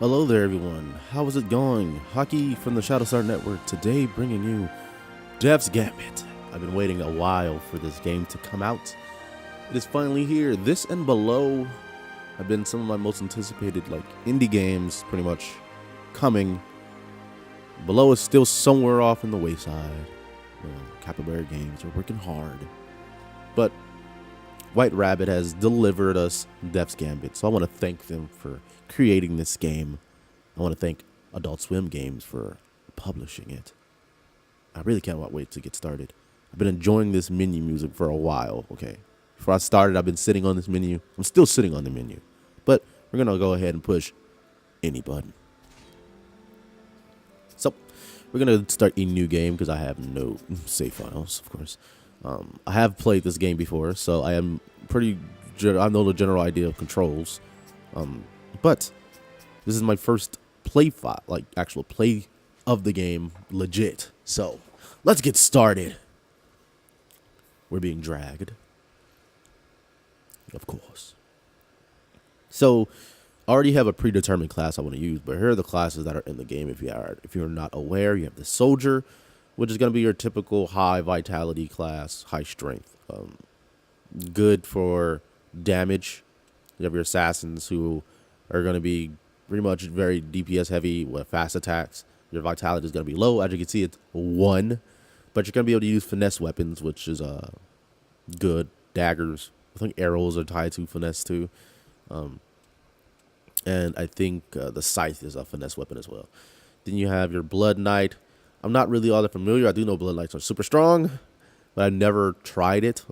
Hello there, everyone. How is it going? Hockey from the Shadowstar Network today, bringing you Dev's Gambit. I've been waiting a while for this game to come out. It is finally here. This and Below have been some of my most anticipated, indie games, pretty much coming. Below is still somewhere off in the wayside. Capybara Games are working hard, but White Rabbit has delivered us Dev's Gambit, so I want to thank them for creating this game. I want to thank Adult Swim Games for publishing it. I really can't wait to get started. I've been enjoying this menu music for a while, okay? Before I started, I've been sitting on this menu. I'm still sitting on the menu, but we're going to go ahead and push any button. So, we're going to start a new game because I have no save files, of course. I have played this game before, so I am I know the general idea of controls. But this is my first actual play of the game, legit. So let's get started. We're being dragged, of course. So I already have a predetermined class I want to use, but here are the classes that are in the game. If you're not aware, you have the soldier, which is going to be your typical high vitality class, high strength, good for damage. You have your assassins who are going to be pretty much very DPS heavy with fast attacks. Your vitality is going to be low. As you can see, it's 1. But you're going to be able to use finesse weapons, which is good. Daggers. I think arrows are tied to finesse too. And I think the scythe is a finesse weapon as well. Then you have your Blood Knight. I'm not really all that familiar. I do know Blood Knights are super strong, but I've never tried it.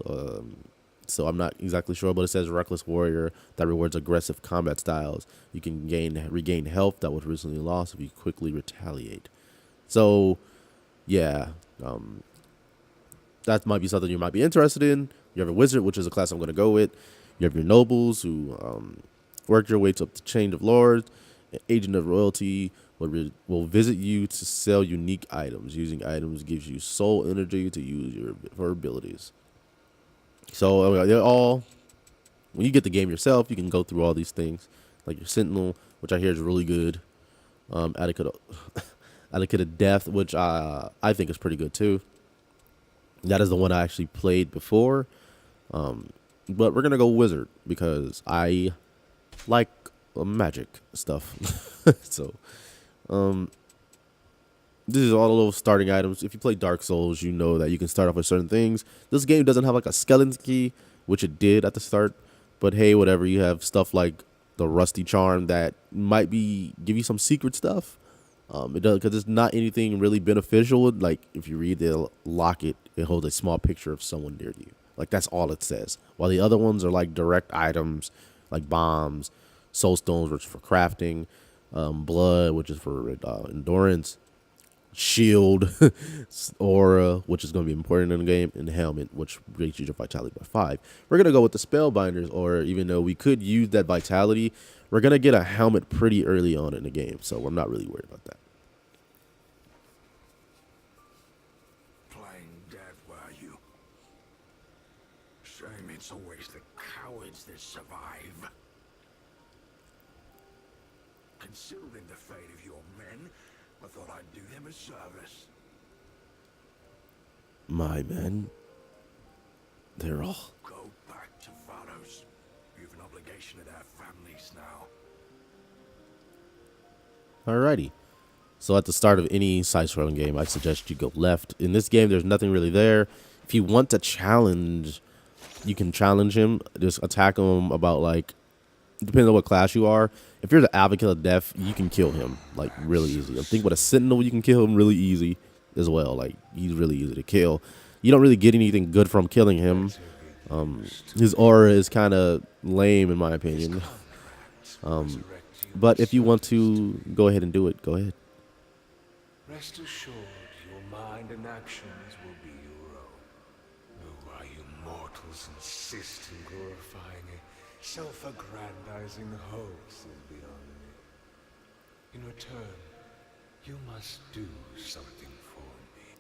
So I'm not exactly sure, but it says Reckless Warrior that rewards aggressive combat styles. You can regain health that was recently lost if you quickly retaliate. So, yeah, that might be something you might be interested in. You have a Wizard, which is a class I'm going to go with. You have your Nobles, who work your way up the Chain of Lords. An Agent of Royalty will visit you to sell unique items. Using items gives you soul energy to use for abilities. So they're all, when you get the game yourself, you can go through all these things, like your Sentinel, which I hear is really good. Advocate of Death, which I think is pretty good too. That is the one I actually played before. But we're gonna go Wizard because I like magic stuff. So this is all the little starting items. If you play Dark Souls, you know that you can start off with certain things. This game doesn't have like a skeleton key, which it did at the start. But hey, whatever. You have stuff like the Rusty Charm that might give you some secret stuff. It does, because it's not anything really beneficial. Like if you read the locket, it holds a small picture of someone near you. Like that's all it says. While the other ones are like direct items, like bombs, soul stones, which is for crafting, blood, which is for endurance. Shield, aura, which is going to be important in the game, and helmet, which raises your vitality by 5. We're going to go with the spellbinders, or even though we could use that vitality, we're going to get a helmet pretty early on in the game, so I'm not really worried about that. Playing dead, were you? Shame it's always the cowards that survive. Considering the fate of your men, I thought I'd do them a service. My men, they're all... Go back to Vados. You've an obligation to their families now. Alrighty. So at the start of any side-scrolling game, I suggest you go left. In this game, there's nothing really there. If you want to challenge, you can challenge him. Just attack him about depending on what class you are. If you're the Advocate of Death, you can kill him really easy. I think with a Sentinel, you can kill him really easy as well. He's really easy to kill. You don't really get anything good from killing him. His aura is kind of lame in my opinion. But if you want to go ahead and do it, go ahead. Rest assured, your mind and actions will be your own. Though why you mortals insist in glorifying a self-aggrandizing hoax is beyond me. In return, you must do something for me.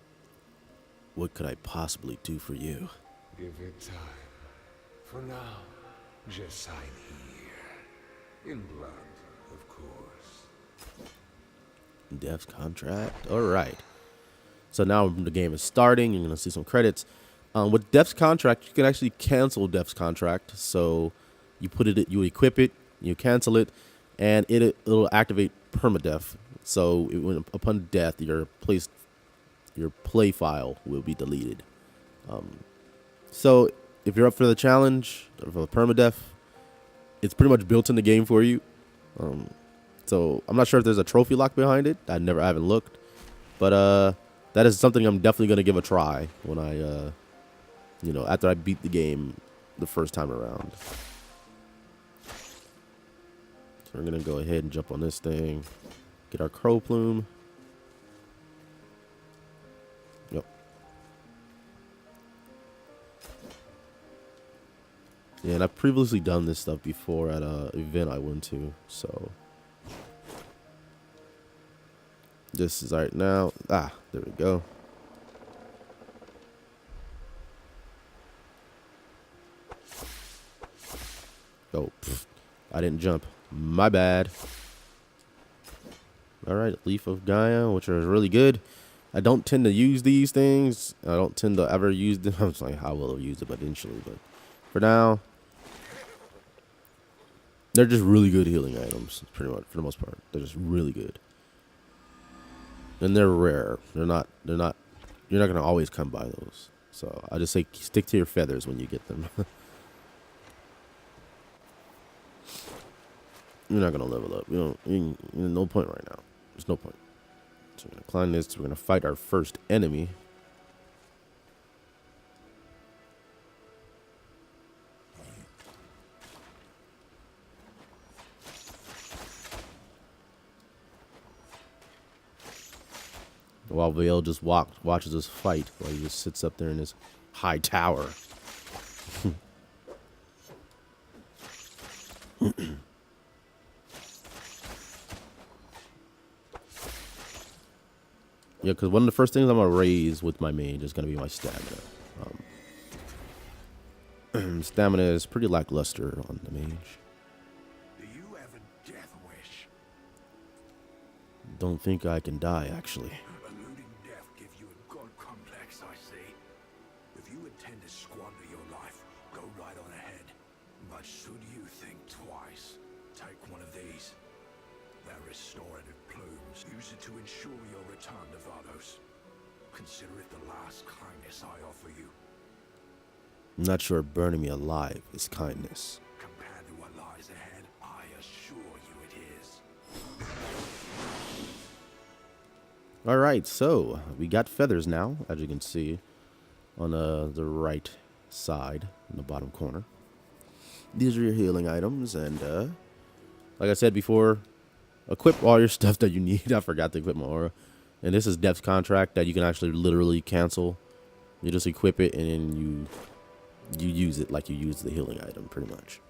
What could I possibly do for you? Give it time. For now, just sign here. In blood, of course. Dev's contract. All right. So now the game is starting. You're gonna see some credits. With Dev's contract, you can actually cancel Dev's contract. So you put it, you equip it, you cancel it, and it'll activate permadeath. So upon death, your play file will be deleted. So if you're up for the challenge for the permadeath, it's pretty much built in the game for you. So I'm not sure if there's a trophy lock behind it. I haven't looked, but that is something I'm definitely gonna give a try when I after I beat the game the first time around. So we're gonna go ahead and jump on this thing, get our crow plume. Yep. Yeah, and I've previously done this stuff before at a event I went to, so this is right now. There we go. Oh, I didn't jump. My bad. All right, Leaf of Gaia, which are really good. I don't tend to use these things. I don't tend to ever use them. I'm like, I will use it eventually, but for now, they're just really good healing items. Pretty much, for the most part, they're just really good, and they're rare. They're not. You're not gonna always come by those. So I just say stick to your feathers when you get them. You're not gonna level up. No point right now. There's no point. So we're gonna climb this. We're gonna fight our first enemy. While Vale just watches us fight, while he just sits up there in his high tower. Yeah, because one of the first things I'm going to raise with my mage is going to be my stamina. Stamina is pretty lackluster on the mage. Do you have a death wish? Don't think I can die, actually. Eluding death gives you a god complex, I see. If you intend to squander your life, go right on ahead. But should you think twice, take one of these. They're restorative plumes. Use it to ensure your return to Vados. Consider it the last kindness I offer you. I'm not sure burning me alive is kindness. Compared to what lies ahead, I assure you it is. All right, so we got feathers now, as you can see on the right side in the bottom corner. These are your healing items, and like I said before, equip all your stuff that you need. I forgot to equip my aura. And this is Dev's contract that you can actually literally cancel. You just equip it and then you use it like you use the healing item, pretty much.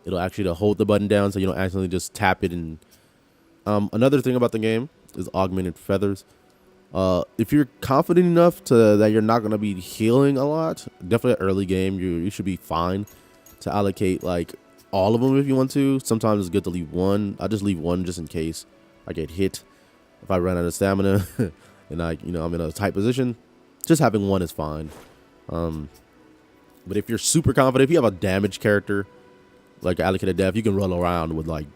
It'll actually hold the button down so you don't accidentally just tap it. And another thing about the game is augmented feathers. If you're confident enough that you're not going to be healing a lot, definitely early game, you should be fine to allocate like all of them if you want to. Sometimes it's good to leave one. I just leave one just in case I get hit. If I run out of stamina and I'm in a tight position, just having one is fine. But if you're super confident, if you have a damaged character like allocated death, you can run around with like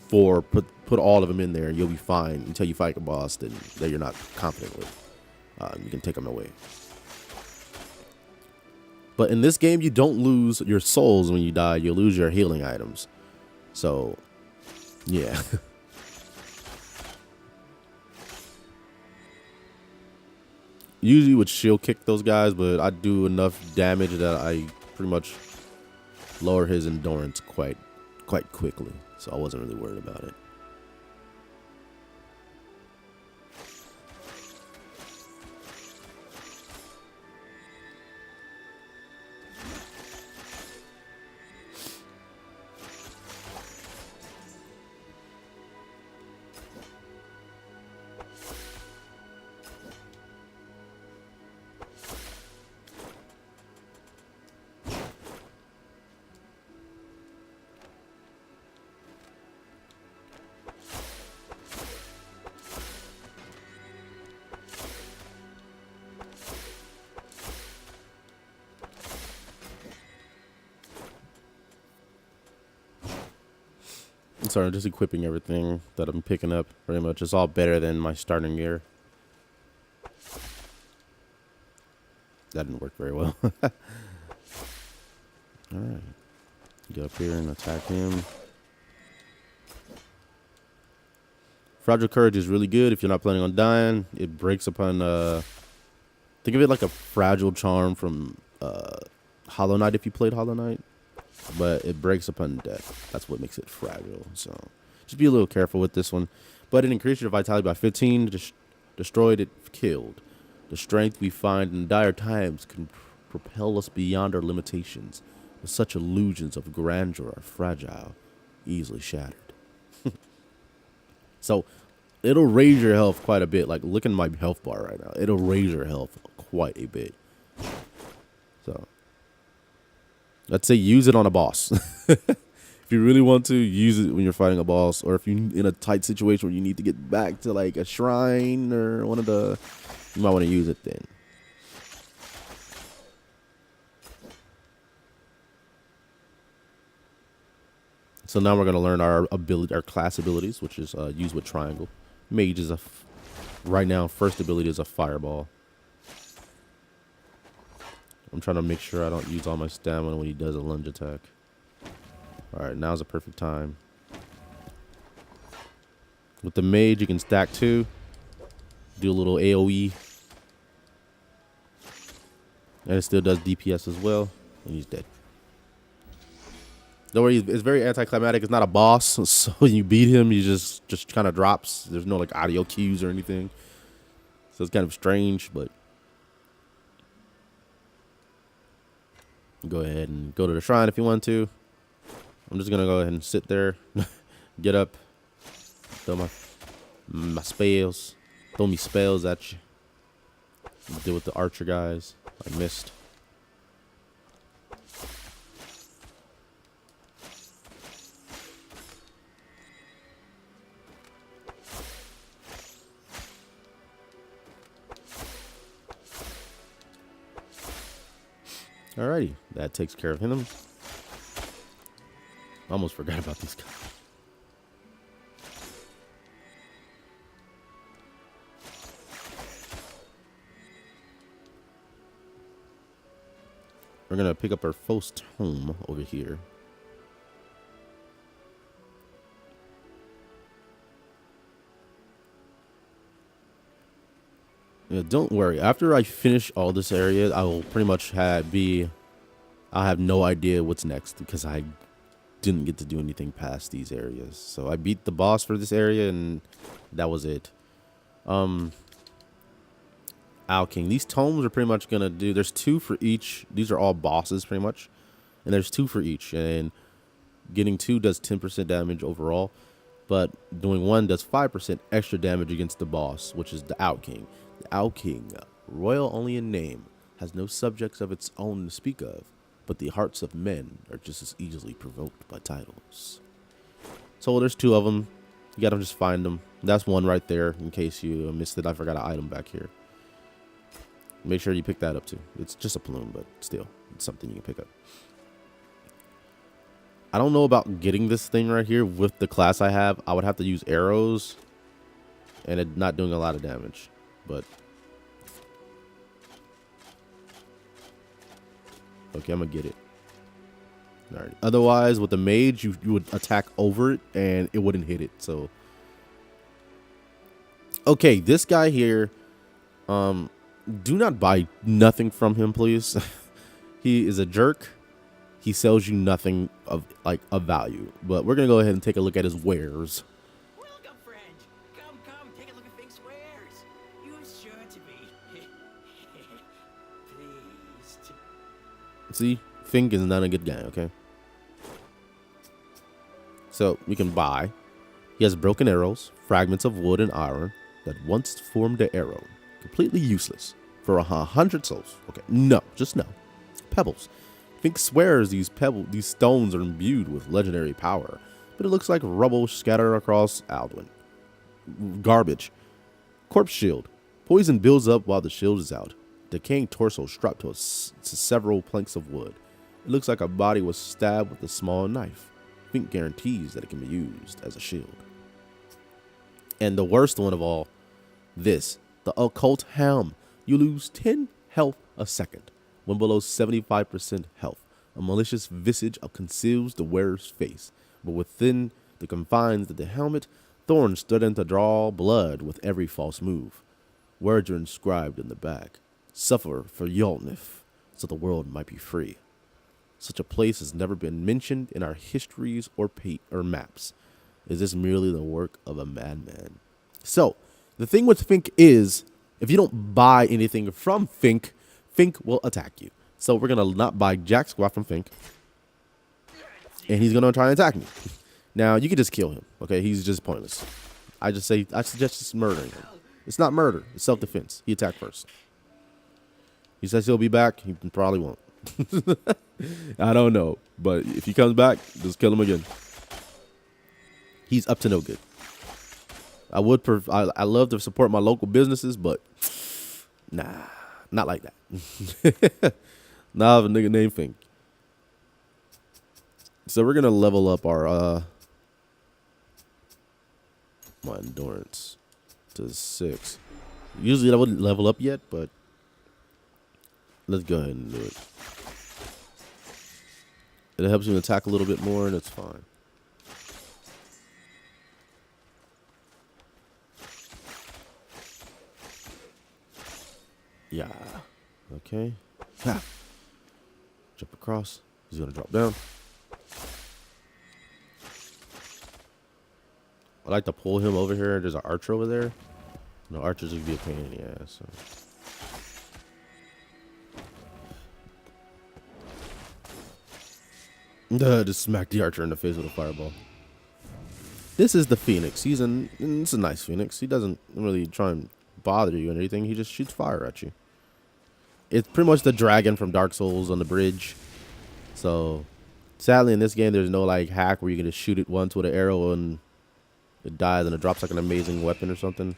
4, put all of them in there, and you'll be fine until you fight a boss that you're not confident with. You can take them away. But in this game, you don't lose your souls when you die. You lose your healing items. So, yeah. Usually would shield kick those guys, but I do enough damage that I pretty much lower his endurance quite quickly. So I wasn't really worried about it. sorry, I'm just equipping everything that I'm picking up. Pretty much, it's all better than my starting gear. That didn't work very well. All right, get up here and attack him. Fragile Courage is really good if you're not planning on dying. It breaks upon, think of it like a fragile charm from Hollow Knight if you played Hollow Knight. But it breaks upon death. That's what makes it fragile. So just be a little careful with this one. But it increased your vitality by 15. Destroyed it, killed. The strength we find in dire times can propel us beyond our limitations. But such illusions of grandeur are fragile, easily shattered. So it'll raise your health quite a bit. Like, look at my health bar right now. It'll raise your health quite a bit. So let's say use it on a boss. If you really want to, use it when you're fighting a boss, or if you're in a tight situation where you need to get back to like a shrine or one of the, you might want to use it then. So now we're going to learn our class abilities, which is use with triangle. Mage is right now, first ability is a fireball. I'm trying to make sure I don't use all my stamina when he does a lunge attack. All right, now's the perfect time. With the mage, you can stack 2. Do a little AoE. And it still does DPS as well. And he's dead. Don't worry, it's very anticlimactic. It's not a boss, so when you beat him, he just kind of drops. There's no like audio cues or anything. So it's kind of strange, but go ahead and go to the shrine if you want to. I'm just gonna go ahead and sit there, get up, throw my spells, throw me spells at you. Deal with the archer guys. I missed. Alrighty, that takes care of him. Almost forgot about these guys. We're gonna pick up our first tome over here. Yeah, don't worry. After I finish all this area, I will pretty much I'll have no idea what's next because I didn't get to do anything past these areas. So I beat the boss for this area and that was it. Owl King. These tomes are pretty much gonna do, there's 2 for each. These are all bosses pretty much. And there's 2 for each. And getting 2 does 10% damage overall. But doing 1 does 5% extra damage against the boss, which is the Owl King. The Owl King, royal only in name, has no subjects of its own to speak of, but the hearts of men are just as easily provoked by titles. So there's 2 of them. You gotta just find them. That's 1 right there in case you missed it. I forgot an item back here. Make sure you pick that up too. It's just a plume, but still, it's something you can pick up. I don't know about getting this thing right here with the class I have. I would have to use arrows and it not doing a lot of damage. But okay, I'm gonna get it. All right. Otherwise, with the mage, you would attack over it and it wouldn't hit it. So okay, this guy here, do not buy nothing from him, please. He is a jerk. He sells you nothing of value. But we're gonna go ahead and take a look at his wares. Welcome, friend. Come, take a look at Fink's wares. You're sure to be pleased. See, Fink is not a good guy, okay? So we can buy. He has broken arrows, fragments of wood and iron that once formed an arrow. Completely useless for 100 souls. Okay, no, just no. Pebbles. Fink swears these stones are imbued with legendary power, but it looks like rubble scattered across Alduin. Garbage. Corpse shield. Poison builds up while the shield is out. Decaying torso strapped to several planks of wood. It looks like a body was stabbed with a small knife. Fink guarantees that it can be used as a shield. And the worst one of all, the occult helm. You lose 10 health a second when below 75% health. A malicious visage conceals the wearer's face, but within the confines of the helmet, thorns threaten to draw blood with every false move. Words are inscribed in the back. Suffer for Yolnif, so the world might be free. Such a place has never been mentioned in our histories or maps. Is this merely the work of a madman? So, the thing with Fink is, if you don't buy anything from Fink, Fink will attack you. So we're going to not buy jack squat from Fink. And he's going to try and attack me. Now, you can just kill him, okay? He's just pointless. I suggest just murdering him. It's not murder. It's self-defense. He attacked first. He says he'll be back. He probably won't. I don't know. But if he comes back, just kill him again. He's up to no good. I love to support my local businesses, but nah, not like that. Not have a nigga named Fink. So we're gonna level up our my endurance to 6. Usually I wouldn't level up yet, but let's go ahead and do it. It helps you attack a little bit more, and it's fine. Yeah. Okay. Ha. Jump across. He's gonna drop down. I like to pull him over here. There's an archer over there. No, archers would be a pain in the ass. So. Just smack the archer in the face with a fireball. This is the Phoenix. It's a nice Phoenix. He doesn't really try and bother you or anything. He just shoots fire at you. It's pretty much the dragon from Dark Souls on the bridge. So, sadly, in this game, there's no like hack where you can just shoot it once with an arrow and it dies and it drops like an amazing weapon or something.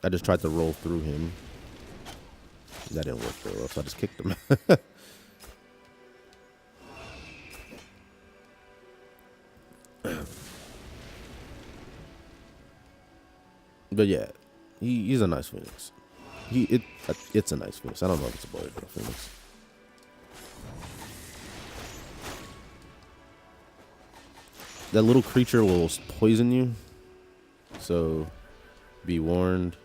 I just tried to roll through him. That didn't work very well, so I just kicked him. But yeah, he's a nice Phoenix. It's a nice Phoenix. I don't know if it's a boy or a Phoenix. That little creature will poison you, so be warned.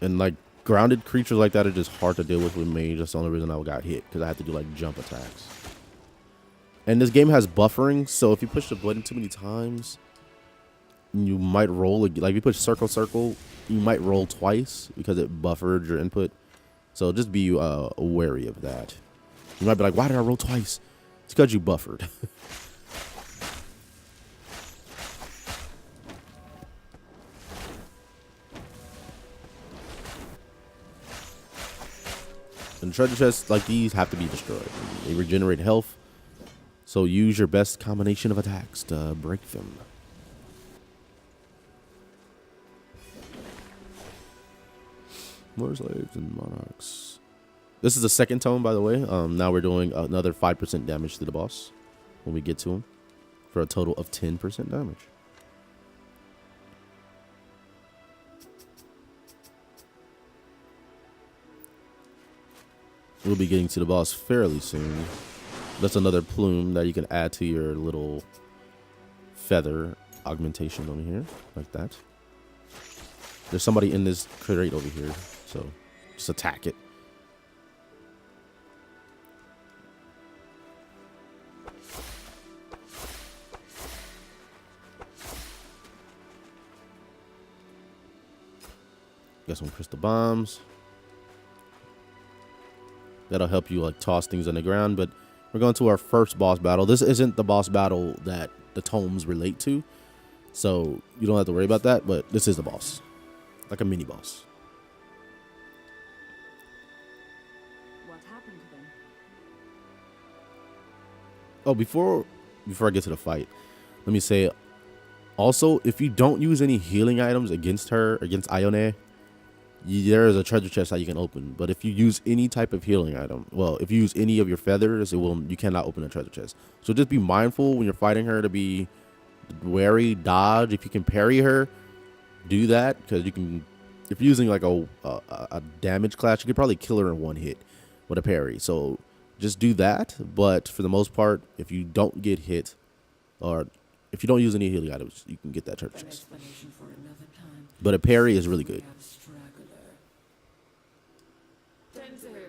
And like grounded creatures like that are just hard to deal with me. That's the only reason I got hit, because I had to do like jump attacks. And this game has buffering, so if you push the button too many times, you might roll. Like if you push circle, you might roll twice because it buffered your input. So just be wary of that. You might be like, why did I roll twice? It's because you buffered. And treasure chests like these have to be destroyed. They regenerate health. So use your best combination of attacks to break them. More slaves and monarchs. This is the second tome, by the way. Now we're doing another 5% damage to the boss when we get to him, for a total of 10% damage. We'll be getting to the boss fairly soon. That's another plume that you can add to your little feather augmentation over here, like that. There's somebody in this crate over here, so just attack it. Got some crystal bombs. That'll help you like toss things on the ground, but we're going to our first boss battle. This isn't the boss battle that the tomes relate to, so you don't have to worry about that, but this is the boss. Like a mini boss. What happened to them? Oh, before I get to the fight, let me say also, if you don't use any healing items against her, against Ione, there is a treasure chest that you can open. But if you use any type of healing item, well, if you use any of your feathers, you cannot open a treasure chest. So just be mindful when you're fighting her to be wary, dodge. If you can parry her, do that, because you can. If you're using like a damage class, you could probably kill her in one hit with a parry. So just do that. But for the most part, if you don't get hit, or if you don't use any healing items, you can get that treasure chest. But a parry is really good.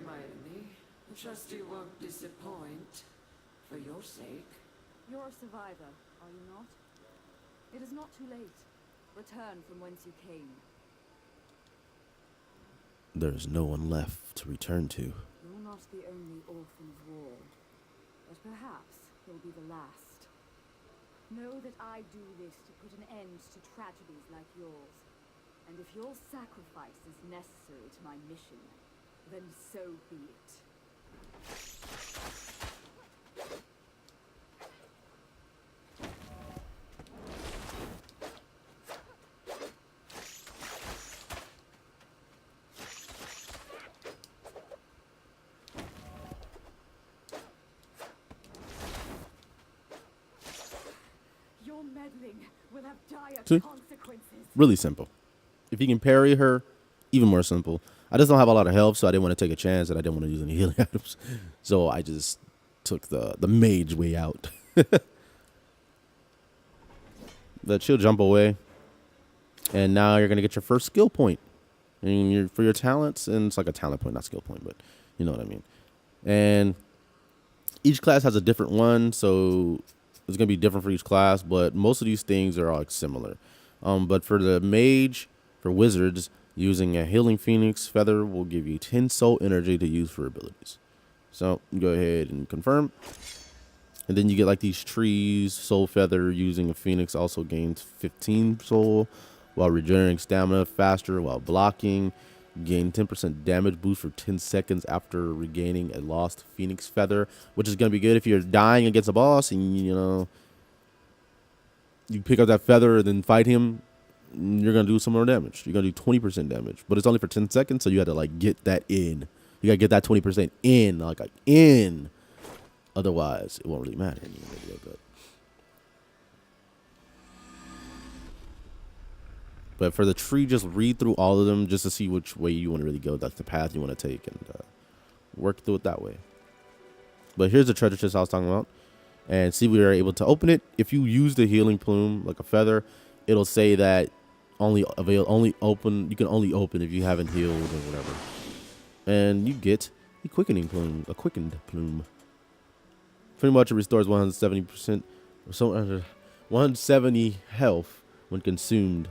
My enemy. Trust you won't disappoint. For your sake. You're a survivor, are you not? It is not too late. Return from whence you came. There is no one left to return to. You're not the only orphan of war, but perhaps you'll be the last. Know that I do this to put an end to tragedies like yours. And if your sacrifice is necessary to my mission, then so be it. Your meddling will have dire See? consequences. Really simple. If you can parry her, even more simple. I just don't have a lot of health, so I didn't want to take a chance, and I didn't want to use any healing items. So I just took the mage way out. But she'll jump away, and now you're gonna get your first skill point, and for your talents, and it's like a talent point, not skill point, but you know what I mean. And each class has a different one, so it's gonna be different for each class. But most of these things are all like similar. But for the mage, for wizards, using a healing phoenix feather will give you 10 soul energy to use for abilities. So go ahead and confirm. And then you get like these trees. Soul feather using a phoenix also gains 15 soul while regenerating stamina faster while blocking. Gain 10% damage boost for 10 seconds after regaining a lost phoenix feather, which is going to be good if you're dying against a boss and, you know, you pick up that feather and then fight him. You're going to do some more damage. You're going to do 20% damage, but it's only for 10 seconds. So you have to like get that in. You got to get that 20% in, like in. Otherwise, it won't really matter. But for the tree, just read through all of them just to see which way you want to really go. That's the path you want to take, and work through it that way. But here's the treasure chest I was talking about. And see, we were able to open it. If you use the healing plume, like a feather, it'll say that you can only open if you haven't healed or whatever. And you get a quickening plume, a quickened plume. Pretty much it restores 170% or so 170 health when consumed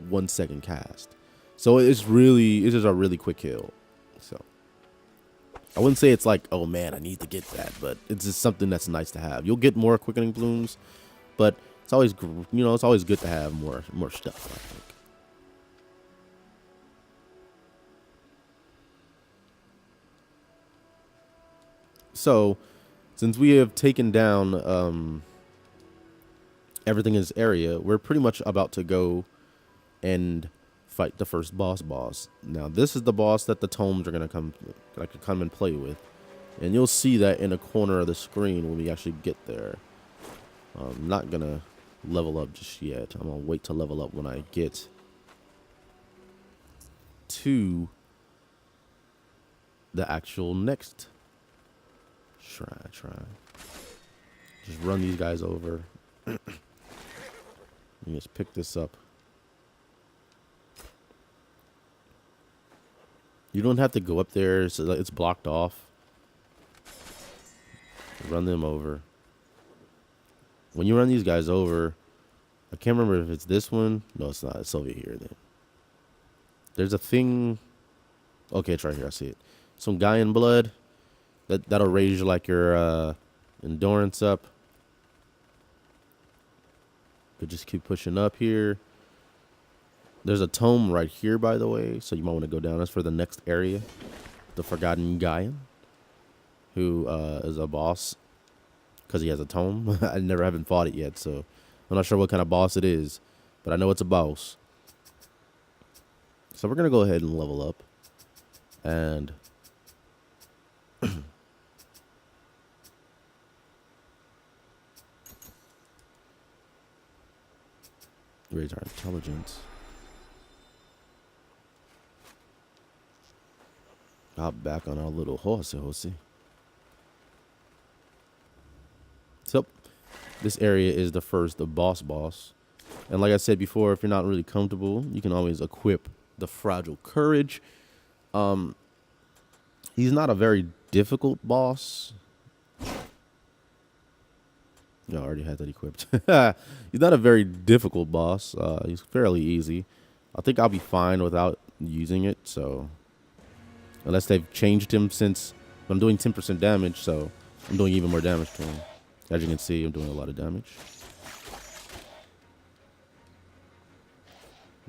1 second cast. So it's just a really quick kill. So I wouldn't say it's like, oh man, I need to get that, but it's just something that's nice to have. You'll get more quickening plumes, but it's always, you know, it's always good to have more stuff, I think. So since we have taken down everything in this area, we're pretty much about to go and fight the first boss. Now this is the boss that the tomes are gonna come and play with, and you'll see that in the corner of the screen when we actually get there. I'm not gonna level up just yet. I'm gonna wait to level up when I get to the actual next shrine. Just run these guys over. You just pick this up. You don't have to go up there, so it's blocked off. Run them over. When you run these guys over, I can't remember if it's this one. No, it's not. It's over here then. There's a thing. Okay, it's right here. I see it. Some guy in blood. That'll raise like your endurance up. Could just keep pushing up here. There's a tome right here, by the way, so you might want to go down. That's for the next area. The Forgotten Gaian, who is a boss because he has a tome. I haven't fought it yet, so I'm not sure what kind of boss it is, but I know it's a boss. So we're going to go ahead and level up. And raise our intelligence. Hop back on our little horsey. So this area is the first, the boss. And like I said before, if you're not really comfortable, you can always equip the fragile courage. He's not a very difficult boss. No, I already had that equipped. He's not a very difficult boss. He's fairly easy. I think I'll be fine without using it. So unless they've changed him, since I'm doing 10% damage, so I'm doing even more damage to him. As you can see, I'm doing a lot of damage.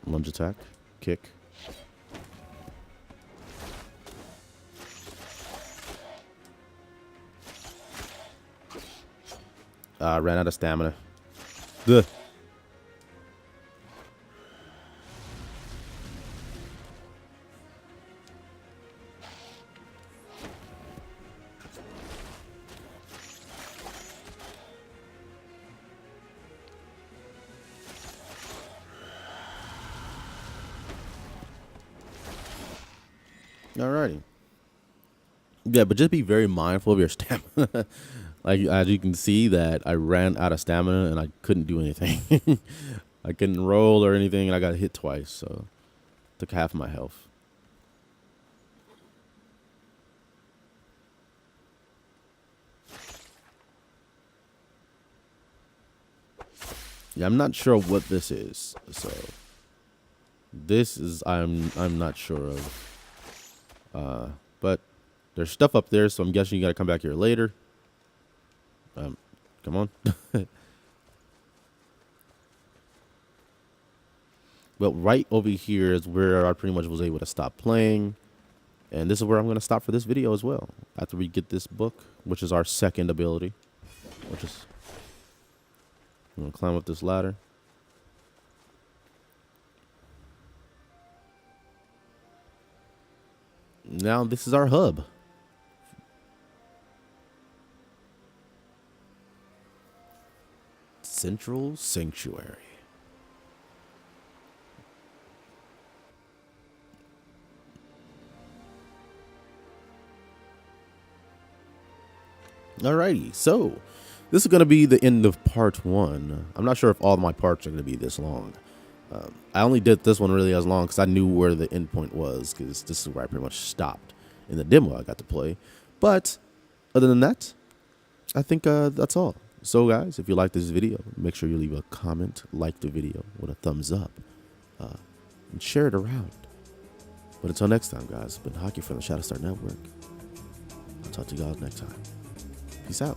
Lunge attack, kick. Ran out of stamina. Ugh. Alrighty. Yeah, but just be very mindful of your stamina. Like, as you can see that I ran out of stamina and I couldn't do anything. I couldn't roll or anything, and I got hit twice, so took half of my health. Yeah, I'm not sure what this is, so this is I'm not sure of. But there's stuff up there, so I'm guessing you gotta come back here later. Come on. Well, right over here is where I pretty much was able to stop playing. And this is where I'm going to stop for this video as well. After we get this book, which is our second ability. Which is... I'm going to climb up this ladder. Now this is our hub. Central Sanctuary. Alrighty, so this is going to be the end of part 1. I'm not sure if all my parts are going to be this long. I only did this one really as long because I knew where the end point was, because this is where I pretty much stopped in the demo I got to play. But other than that, I think that's all. So guys, if you like this video, make sure you leave a comment, like the video with a thumbs up, and share it around. But until next time, guys, it's been Hockey from the Shadowstar Network. I'll talk to you guys next time. Peace out.